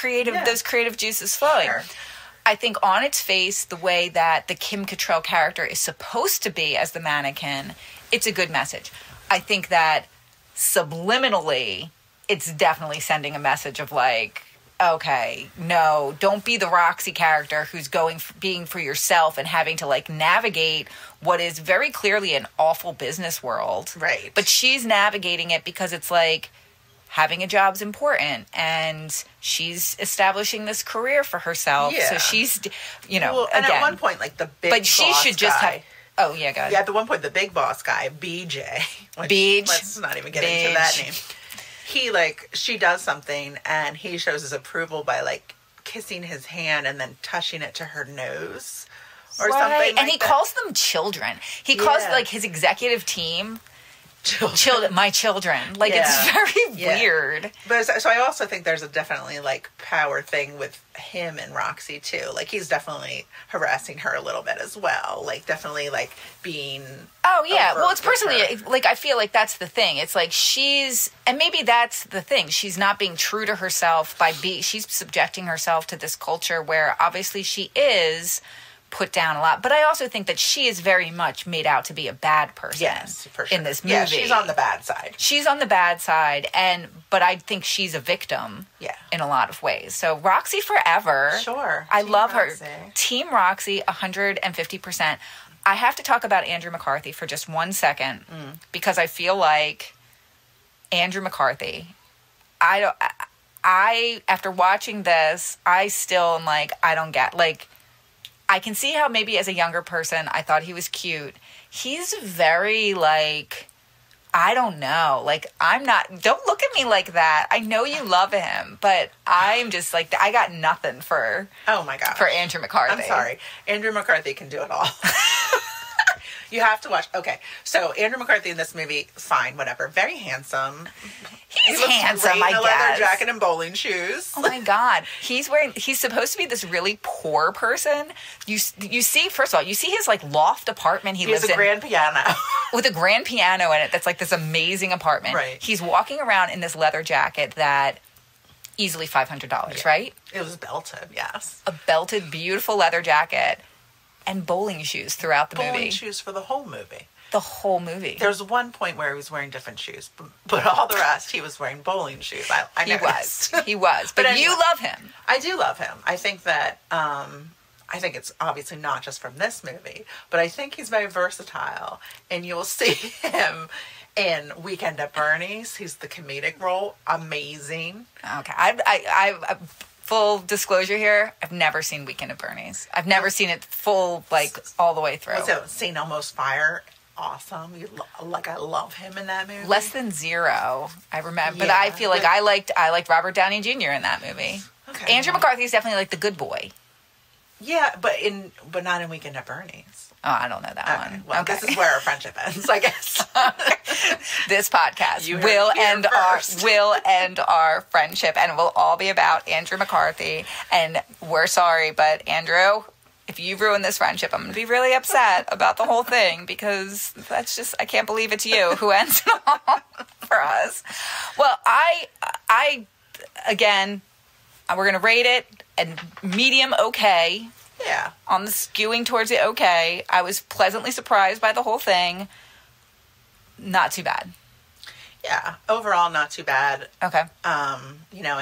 those creative juices flowing. Sure. I think on its face, the way that the Kim Cattrall character is supposed to be as the mannequin, it's a good message. I think that subliminally, it's definitely sending a message of like, okay, no, don't be the Roxy character who's being for yourself and having to like navigate what is very clearly an awful business world. Right. But she's navigating it because it's like, having a job's important, and she's establishing this career for herself. Yeah. So she's, and again, at one point, like the big boss she should just guy, Oh, yeah, go ahead. Yeah, at the one point, the big boss guy, BJ. Let's not even get into that name. She does something, and he shows his approval by, like, kissing his hand and then touching it to her nose. Or something like that. And he calls them children. He calls, like, his executive team... my children. Like, it's very weird. But so I also think there's a definitely, like, power thing with him and Roxy, too. Like, he's definitely harassing her a little bit as well. Like, definitely, like, being... Oh, yeah. Well, it's personally, like, I feel like that's the thing. It's like and maybe that's the thing. She's not being true to herself she's subjecting herself to this culture where obviously she is... put down a lot, but I also think that she is very much made out to be a bad person. Yes, for sure. In this movie. Yeah, she's on the bad side. She's on the bad side, but I think she's a victim. Yeah. In a lot of ways. So Roxy forever. Sure. I love her. Team Roxy, 150%. I have to talk about Andrew McCarthy for just 1 second because I feel like Andrew McCarthy, I after watching this, I still am like, I don't get, like, I can see how maybe as a younger person, I thought he was cute. He's very, like, I don't know. Like, don't look at me like that. I know you love him, but I'm just like, I got nothing for, oh my God, for Andrew McCarthy. I'm sorry. Andrew McCarthy can do it all. You have to watch. Okay, so Andrew McCarthy in this movie, fine, whatever. Very handsome. He's he handsome, great in I a leather guess. jacket and bowling shoes. Oh my God. He's supposed to be this really poor person. You see, first of all, you see his like loft apartment he lives in. He has a grand piano. With a grand piano in it that's like this amazing apartment. Right. He's walking around in this leather jacket that easily $500, right? It was belted, yes. A belted, beautiful leather jacket and bowling shoes throughout the movie. Bowling shoes for the whole movie. The whole movie. There's one point where he was wearing different shoes, but all the rest, he was wearing bowling shoes. He was. But anyway, you love him. I do love him. I think that, I think it's obviously not just from this movie, but I think he's very versatile, and you'll see him in Weekend at Bernie's. He's the comedic role. Amazing. Okay. I full disclosure here, I've never seen Weekend at Bernie's. I've never seen it full, like, all the way through. So, St. Elmo's Fire, awesome. I love him in that movie. Less Than Zero, I remember. But Yeah. I feel like I liked Robert Downey Jr. in that movie. Okay. Andrew McCarthy is definitely like the good boy. Yeah, but not in Weekend at Bernie's. Oh, I don't know that Okay. one. Well, Okay. this is where our friendship ends, I guess. This podcast You heard will it here end our friendship, and it will all be about Andrew McCarthy. And we're sorry, but Andrew, if you ruin this friendship, I'm going to be really upset about the whole thing, because that's just, I can't believe it's you who ends it all for us. Well, I again, we're going to rate it and medium okay. Yeah. On the skewing towards it okay. I was pleasantly surprised by the whole thing. Not too bad. Yeah. Overall, not too bad. Okay.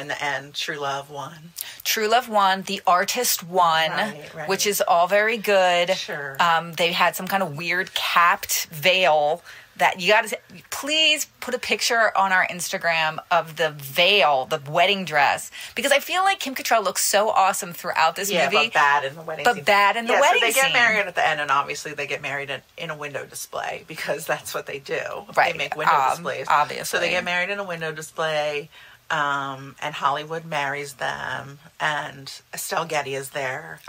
In the end, True Love won. True Love won. The Artist won, Right. which is all very good. Sure. They had some kind of weird capped veil that you got to please put a picture on our Instagram of the veil, the wedding dress, because I feel like Kim Cattrall looks so awesome throughout this movie. but bad in the wedding scene. wedding so they scene. get married at the end, and obviously they get married in a window display, because that's what they do. Right. They make window displays. Obviously. So they get married in a window display, and Hollywood marries them, and Estelle Getty is there.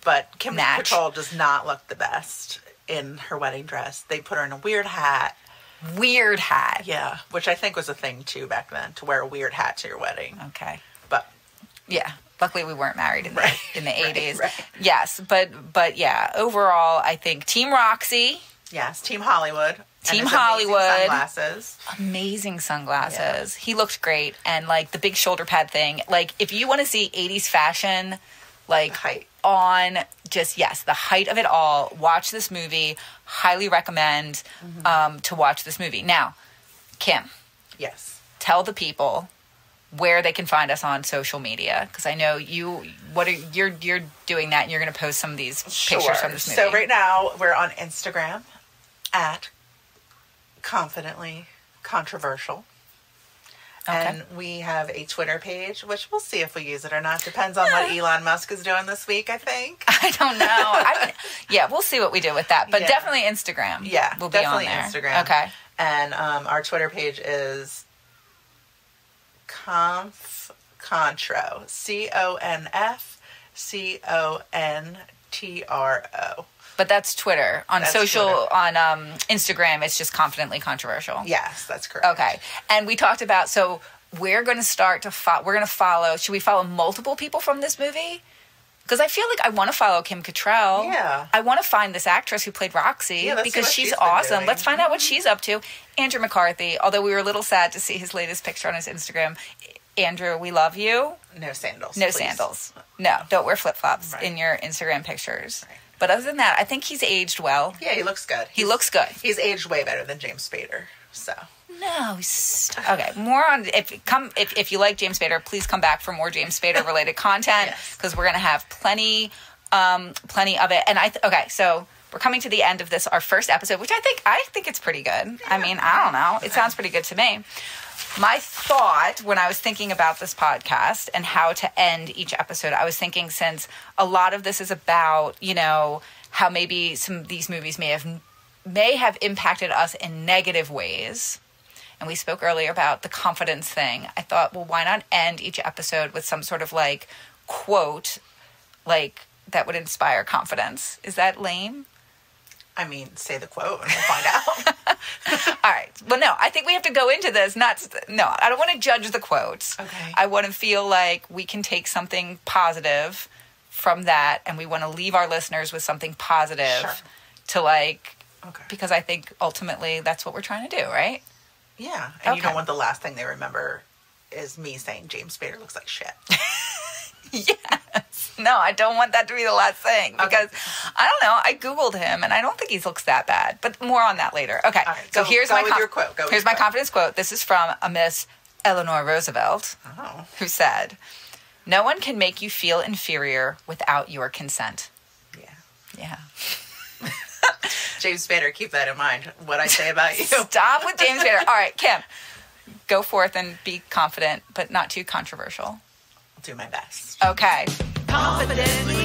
But Kim Cattrall does not look the best in her wedding dress. They put her in a weird hat. Weird hat. Yeah, which I think was a thing too back then, to wear a weird hat to your wedding. Okay. But yeah, luckily we weren't married in the 80s. Right. Yes, but yeah, overall I think Team Roxy. Yes, Team Hollywood. Team and his Hollywood. amazing sunglasses. Amazing sunglasses. Yeah. He looked great, and like the big shoulder pad thing. Like if you want to see 80s fashion, like height. On just the height of it all, watch this movie. Highly recommend to watch this movie. Now, Kim. Yes. Tell the people where they can find us on social media, because I know you're doing that, and you're going to post some of these pictures from this movie. So right now we're on Instagram at Confidently Controversial. Okay. And we have a Twitter page, which we'll see if we use it or not. Depends on what Elon Musk is doing this week, I think. I don't know. We'll see what we do with that. But definitely Instagram. Yeah, we'll be on definitely there. Instagram. Okay. And our Twitter page is Contro. ConfContro. But that's Twitter. On That's social, Twitter. on Instagram, it's just Confidently Controversial. Yes, that's correct. Okay. And we talked about, so we're going to start to we're going to follow, should we follow multiple people from this movie? Because I feel like I want to follow Kim Cattrall. Yeah. I want to find this actress who played Roxy, because she's awesome. Let's find out what she's up to. Andrew McCarthy, although we were a little sad to see his latest picture on his Instagram. Andrew, we love you. No sandals. No please. sandals. No, don't wear flip-flops Right. in your Instagram pictures. Right. But other than that, I think he's aged well. Yeah, he looks good. He looks good. He's aged way better than James Spader. So No, okay. More on if you like James Spader, please come back for more James Spader related content, because we're gonna have plenty of it. And so we're coming to the end of this, our first episode, which I think it's pretty good. Yeah. I mean, I don't know. It sounds pretty good to me. My thought when I was thinking about this podcast and how to end each episode, I was thinking, since a lot of this is about, you know, how maybe some of these movies may have impacted us in negative ways. And we spoke earlier about the confidence thing. I thought, well, why not end each episode with some sort of like quote, like that would inspire confidence? Is that lame? I mean, say the quote and we'll find out. All right. Well, no, I think we have to go into this. I don't want to judge the quotes. Okay. I want to feel like we can take something positive from that, and we want to leave our listeners with something positive to like, because I think ultimately that's what we're trying to do, right? Yeah. And you don't want the last thing they remember is me saying James Spader looks like shit. Yes. No, I don't want that to be the last thing, because I don't know. I Googled him and I don't think he looks that bad, but more on that later. Okay. All right, so here's my your quote. Here's my confidence quote. This is from a Miss Eleanor Roosevelt, who said, "No one can make you feel inferior without your consent." Yeah. James Spader, keep that in mind. What I say about you. Stop with James Spader. All right, Kim, go forth and be confident, but not too controversial. I'll do my best. Okay. Confidently.